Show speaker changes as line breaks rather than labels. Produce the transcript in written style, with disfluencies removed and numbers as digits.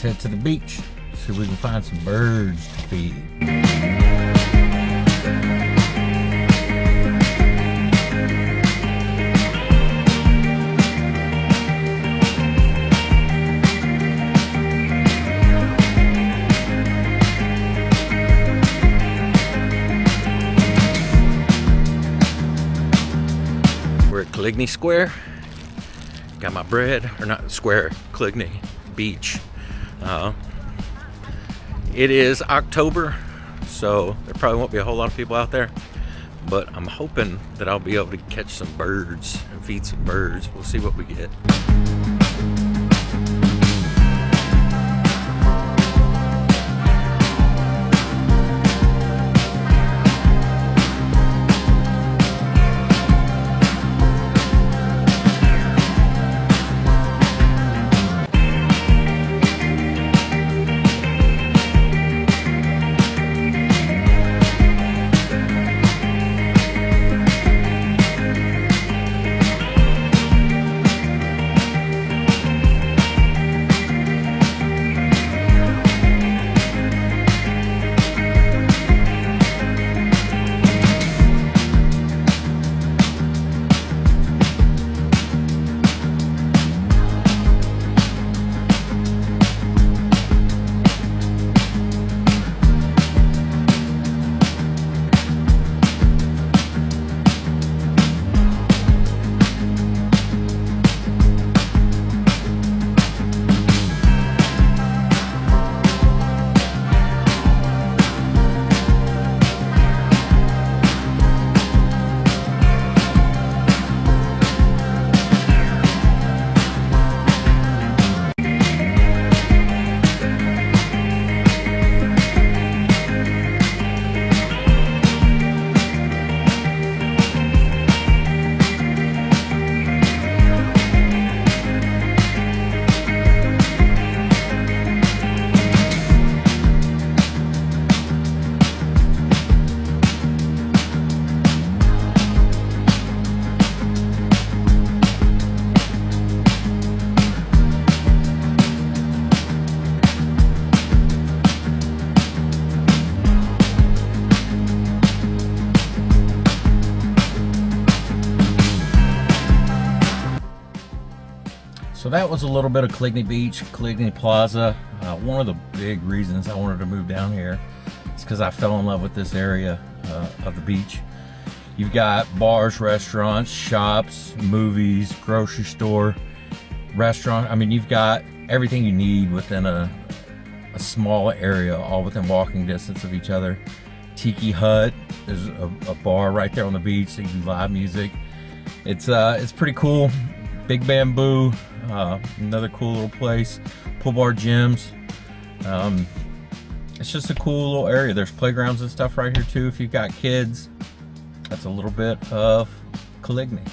Let's head to the beach, see if we can find some birds to feed. We're at Coligny Square. Got my bread, or not square, Coligny Beach. It is October, so there probably won't be a whole lot of people out there, but I'm hoping that I'll be able to catch some birds and feed some birds. We'll see what we get. So that was a little bit of Coligny Beach, Coligny Plaza. One of the big reasons I wanted to move down here is because I fell in love with this area of the beach. You've got bars, restaurants, shops, movies, grocery store, restaurant. I mean, you've got everything you need within a small area, all within walking distance of each other. Tiki Hut, there's a bar right there on the beach so you can do live music. It's pretty cool. Big Bamboo, another cool little place. Pool bar, gyms. It's just a cool little area. There's playgrounds and stuff right here too if you've got kids. That's a little bit of Coligny.